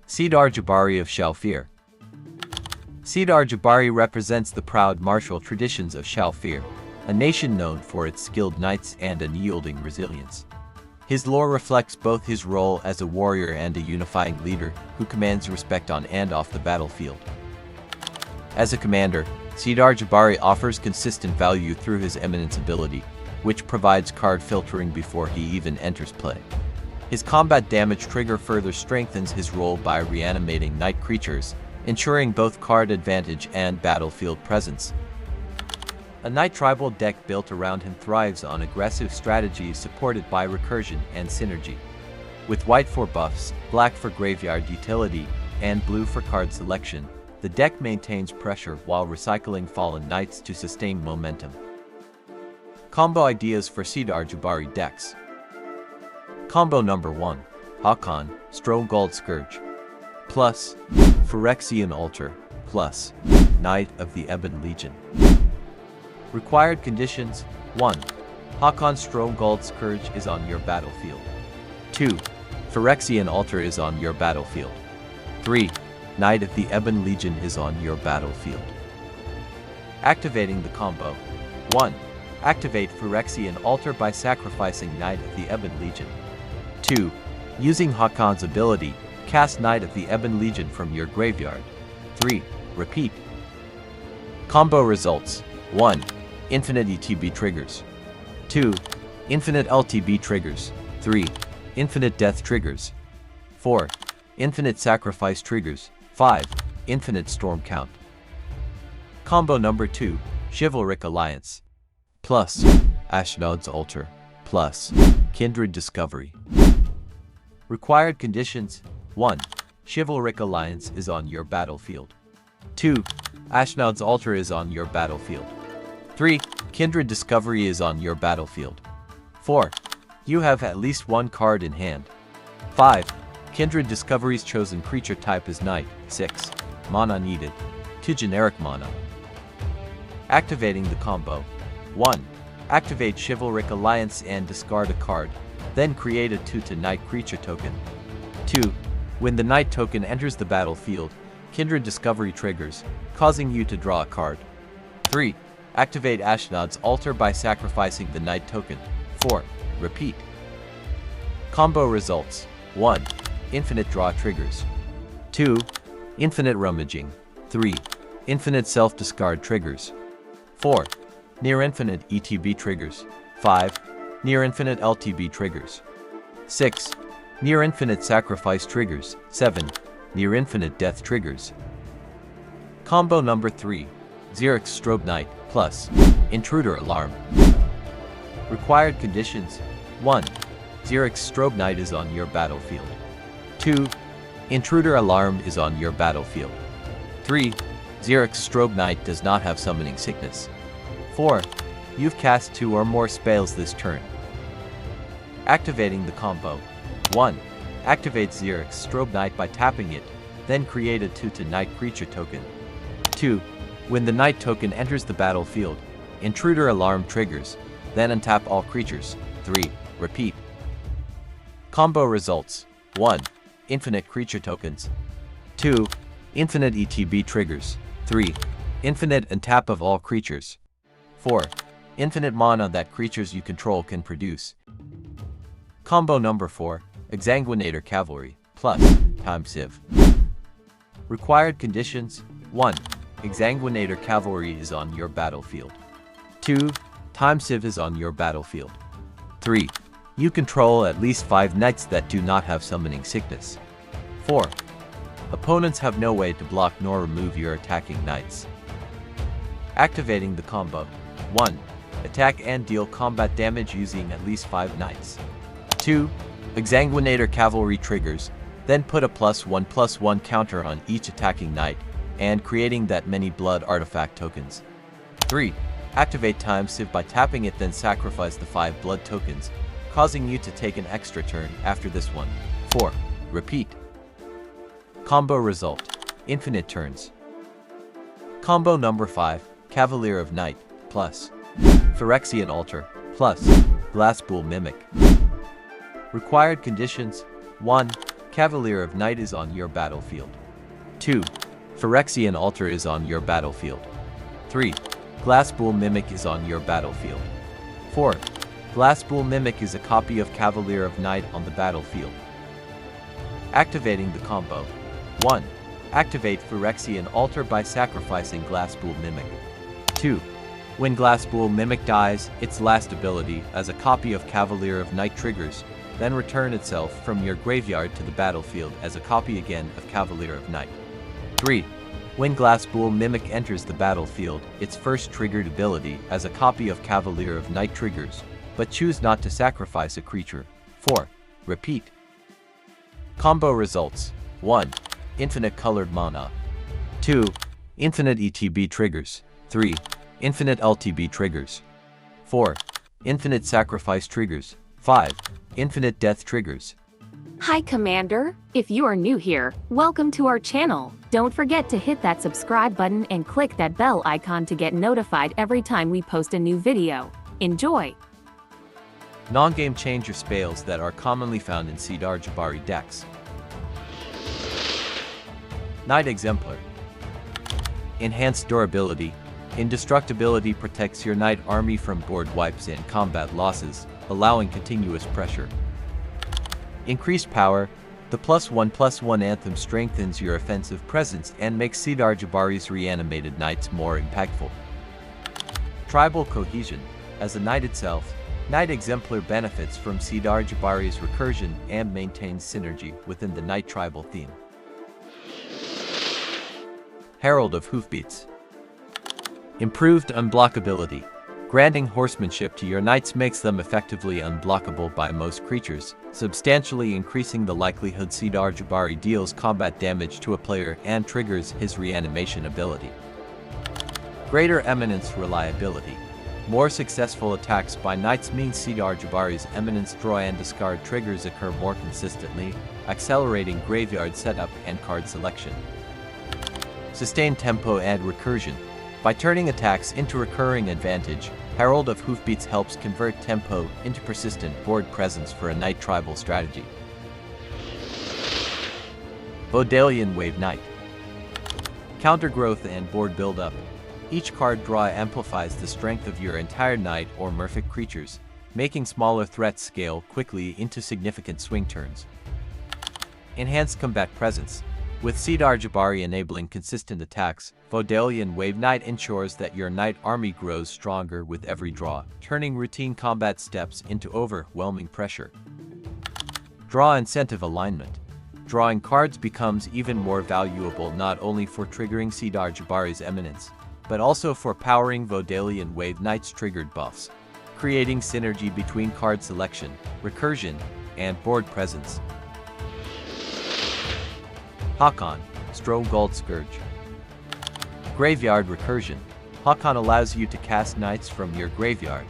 SIDAR JABARI of ZHALFIR. SIDAR JABARI represents the proud martial traditions of ZHALFIR, a nation known for its skilled knights and unyielding resilience. His lore reflects both his role as a warrior and a unifying leader who commands respect on and off the battlefield. As a commander, SIDAR JABARI offers consistent value through his eminence ability, which provides card filtering before he even enters play. His combat damage trigger further strengthens his role by reanimating knight creatures, ensuring both card advantage and battlefield presence. A knight tribal deck built around him thrives on aggressive strategies supported by recursion and synergy. With white for buffs, black for graveyard utility, and blue for card selection, the deck maintains pressure while recycling fallen knights to sustain momentum. Combo ideas for SIDAR JABARI decks. Combo number 1. Haakon, Stromgald Scourge. Plus, Phyrexian Altar. Plus, Knight of the Ebon Legion. Required conditions: 1. Haakon Stromgald Scourge is on your battlefield. 2. Phyrexian Altar is on your battlefield. 3. Knight of the Ebon Legion is on your battlefield. Activating the combo. 1. Activate Phyrexian Altar by sacrificing Knight of the Ebon Legion. 2. Using Haakon's ability, cast Knight of the Ebon Legion from your graveyard. 3. Repeat. Combo results: 1. Infinite ETB triggers. 2. Infinite LTB triggers. 3. Infinite death triggers. 4. Infinite sacrifice triggers. 5. Infinite storm count. Combo number 2. Chivalric Alliance. Plus, Ashnod's Altar. Plus, Kindred Discovery. Required conditions: 1. Chivalric Alliance is on your battlefield. 2. Ashnod's Altar is on your battlefield. 3. Kindred Discovery is on your battlefield. 4. You have at least one card in hand. 5. Kindred Discovery's chosen creature type is Knight. 6. Mana needed. 2 generic mana. Activating the combo. 1. Activate Chivalric Alliance and discard a card, then create a 2/2 Knight creature token. 2. When the Knight token enters the battlefield, Kindred Discovery triggers, causing you to draw a card. 3. Activate Ashnod's Altar by sacrificing the Knight token. 4. Repeat. Combo results: 1. Infinite draw triggers. 2. Infinite rummaging. 3. Infinite self-discard triggers. 4. Near infinite ETB triggers. 5. Near infinite LTB triggers. 6. Near infinite sacrifice triggers. 7. Near infinite death triggers. Combo number 3. Xerex Strobe-Knight plus Intruder Alarm. Required conditions: 1. Xerex Strobe-Knight is on your battlefield. 2. Intruder Alarm is on your battlefield. 3. Xerex Strobe-Knight does not have summoning sickness. 4. You've cast 2 or more spells this turn. Activating the combo. 1. Activate Xerex Strobe-Knight by tapping it, then create a 2/2 Knight creature token. 2. When the Knight token enters the battlefield, Intruder Alarm triggers, then untap all creatures. 3. Repeat. Combo results: 1. Infinite creature tokens. 2. Infinite ETB triggers. 3. Infinite untap of all creatures. 4. Infinite mana that creatures you control can produce. Combo number 4. Exsanguinator Cavalry plus Sieve. Required conditions: 1. Exsanguinator Cavalry is on your battlefield. 2. Sieve is on your battlefield. 3. You control at least 5 knights that do not have summoning sickness. 4. Opponents have no way to block nor remove your attacking knights. Activating the combo. 1. Attack and deal combat damage using at least 5 knights. 2. Exsanguinator Cavalry triggers, then put a +1/+1 counter on each attacking knight, and creating that many blood artifact tokens. 3. Activate Sieve by tapping it, then sacrifice the 5 blood tokens, causing you to take an extra turn after this one. 4. Repeat. Combo result: infinite turns. Combo number 5. Cavalier of Night plus Phyrexian Altar plus Glasspool Mimic. Required conditions: 1. Cavalier of Night is on your battlefield. 2. Phyrexian Altar is on your battlefield. 3. Glasspool Mimic is on your battlefield. 4. Glasspool Mimic is a copy of Cavalier of Night on the battlefield. Activating the combo. 1. Activate Phyrexian Altar by sacrificing Glasspool Mimic. 2. When Glasspool Mimic dies, its last ability as a copy of Cavalier of Night triggers, then return itself from your graveyard to the battlefield as a copy again of Cavalier of Night. 3. When Glasspool Mimic enters the battlefield, its first triggered ability as a copy of Cavalier of Night triggers, but choose not to sacrifice a creature. 4. Repeat. Combo results. 1. Infinite colored mana. 2. Infinite ETB triggers. 3. Infinite LTB triggers. 4. Infinite sacrifice triggers. 5. Infinite death triggers. Hi Commander, if you are new here, welcome to our channel. Don't forget to hit that subscribe button and click that bell icon to get notified every time we post a new video. Enjoy! Non-game changer spells that are commonly found in SIDAR Jabari decks. Knight Exemplar. Enhanced durability. Indestructibility protects your knight army from board wipes and combat losses, allowing continuous pressure. Increased power. The +1/+1 anthem strengthens your offensive presence and makes SIDAR Jabari's reanimated knights more impactful. Tribal cohesion. As a knight itself, Knight Exemplar benefits from SIDAR Jabari's recursion and maintains synergy within the knight tribal theme. Herald of Hoofbeats. Improved unblockability. Granting horsemanship to your knights makes them effectively unblockable by most creatures, substantially increasing the likelihood SIDAR Jabari deals combat damage to a player and triggers his reanimation ability. Greater Eminence reliability. More successful attacks by knights means SIDAR Jabari's Eminence draw and discard triggers occur more consistently, accelerating graveyard setup and card selection. Sustained tempo and recursion. By turning attacks into recurring advantage, Herald of Hoofbeats helps convert tempo into persistent board presence for a knight tribal strategy. Vodalian Wave Knight. Countergrowth and board buildup. Each card draw amplifies the strength of your entire knight or merfolk creatures, making smaller threats scale quickly into significant swing turns. Enhanced combat presence. With SIDAR Jabari enabling consistent attacks, Vodalian Wave Knight ensures that your knight army grows stronger with every draw, turning routine combat steps into overwhelming pressure. Draw incentive alignment. Drawing cards becomes even more valuable not only for triggering SIDAR Jabari's Eminence, but also for powering Vodalian Wave Knight's triggered buffs, creating synergy between card selection, recursion, and board presence. Haakon, Stromgald Scourge. Graveyard recursion. Haakon allows you to cast knights from your graveyard,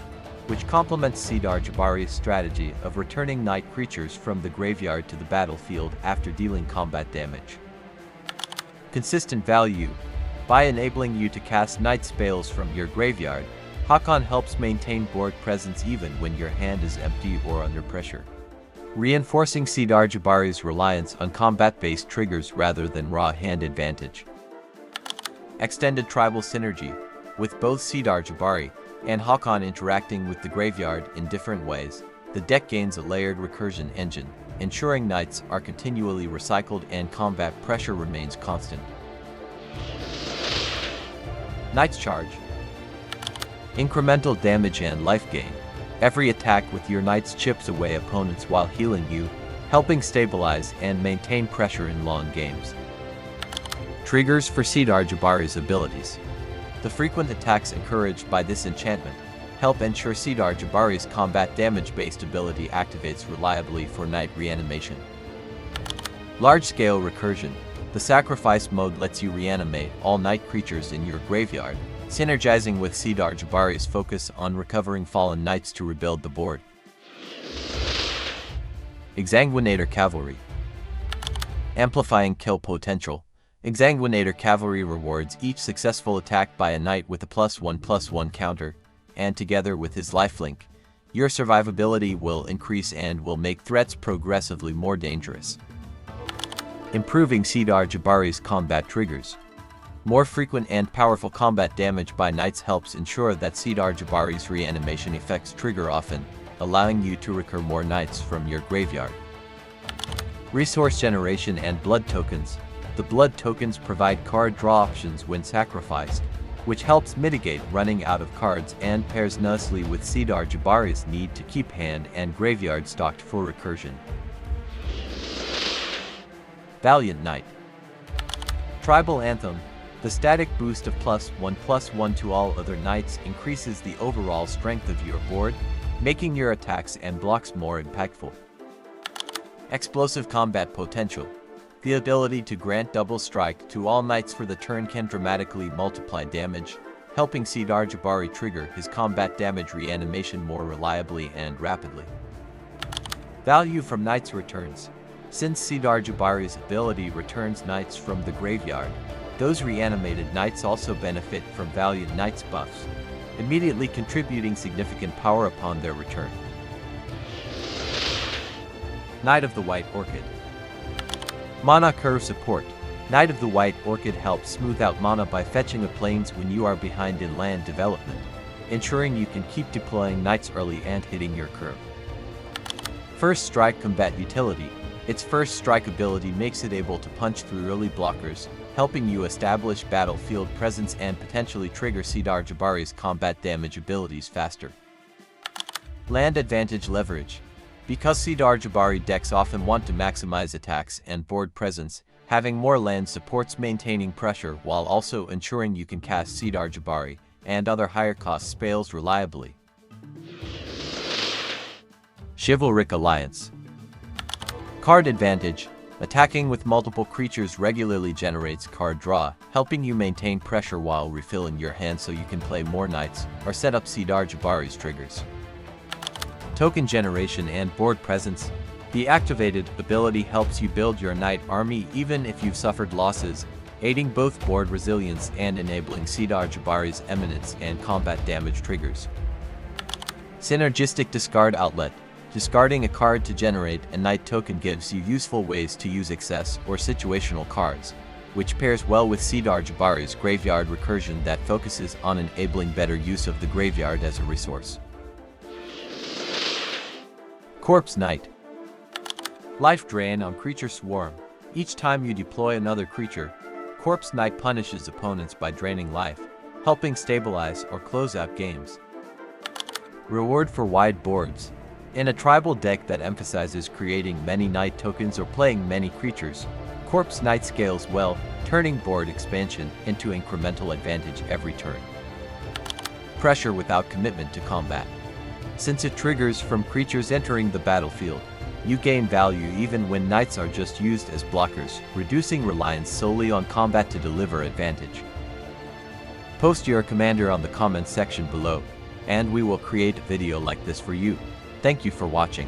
which complements SIDAR Jabari's strategy of returning knight creatures from the graveyard to the battlefield after dealing combat damage. Consistent value. By enabling you to cast knight spells from your graveyard, Haakon helps maintain board presence even when your hand is empty or under pressure, reinforcing SIDAR Jabari's reliance on combat-based triggers rather than raw hand advantage. Extended tribal synergy. With both SIDAR Jabari and Haakon interacting with the graveyard in different ways, the deck gains a layered recursion engine, ensuring knights are continually recycled and combat pressure remains constant. Knight's Charge. Incremental damage and life gain. Every attack with your knights chips away opponents while healing you, helping stabilize and maintain pressure in long games. Triggers for SIDAR Jabari's abilities. The frequent attacks encouraged by this enchantment help ensure SIDAR Jabari's combat damage-based ability activates reliably for knight reanimation. Large-scale recursion. The sacrifice mode lets you reanimate all knight creatures in your graveyard, synergizing with SIDAR Jabari's focus on recovering fallen knights to rebuild the board. Exsanguinator Cavalry. Amplifying kill potential. Exsanguinator Cavalry rewards each successful attack by a knight with a +1/+1 counter, and together with his lifelink, your survivability will increase and will make threats progressively more dangerous. improving SIDAR Jabari's combat triggers. More frequent and powerful combat damage by knights helps ensure that SIDAR Jabari's reanimation effects trigger often, allowing you to recur more knights from your graveyard. Resource generation and blood tokens. The blood tokens provide card draw options when sacrificed, which helps mitigate running out of cards and pairs nicely with SIDAR Jabari's need to keep hand and graveyard stocked for recursion. Valiant Knight. Tribal Anthem. The static boost of +1/+1 to all other knights increases the overall strength of your board, making your attacks and blocks more impactful. Explosive combat potential. The ability to grant double strike to all knights for the turn can dramatically multiply damage, helping SIDAR Jabari trigger his combat damage reanimation more reliably and rapidly. Value from Knights Returns. Since SIDAR Jabari's ability returns knights from the graveyard, those reanimated knights also benefit from Valiant Knight's buffs, immediately contributing significant power upon their return. Knight of the White Orchid. Mana curve support. Knight of the White Orchid helps smooth out mana by fetching a plains when you are behind in land development, ensuring you can keep deploying knights early and hitting your curve. First Strike combat utility. Its First Strike ability makes it able to punch through early blockers, helping you establish battlefield presence and potentially trigger SIDAR Jabari's combat damage abilities faster. Land advantage leverage. Because SIDAR Jabari decks often want to maximize attacks and board presence, having more land supports maintaining pressure while also ensuring you can cast SIDAR Jabari and other higher cost spells reliably. Chivalric Alliance. Card advantage. Attacking with multiple creatures regularly generates card draw, helping you maintain pressure while refilling your hand so you can play more knights or set up SIDAR Jabari's triggers. Token generation and board presence. The activated ability helps you build your knight army even if you've suffered losses, aiding both board resilience and enabling SIDAR Jabari's eminence and combat damage triggers. Synergistic discard outlet. Discarding a card to generate a knight token gives you useful ways to use excess or situational cards, which pairs well with SIDAR Jabari's graveyard recursion that focuses on enabling better use of the graveyard as a resource. Corpse Knight. Life drain on creature swarm. Each time you deploy another creature, Corpse Knight punishes opponents by draining life, helping stabilize or close out games. Reward for wide boards. In a tribal deck that emphasizes creating many knight tokens or playing many creatures, Corpse Knight scales well, turning board expansion into incremental advantage every turn. Pressure without commitment to combat. Since it triggers from creatures entering the battlefield, you gain value even when knights are just used as blockers, reducing reliance solely on combat to deliver advantage. Post your commander on the comments section below, and we will create a video like this for you. Thank you for watching.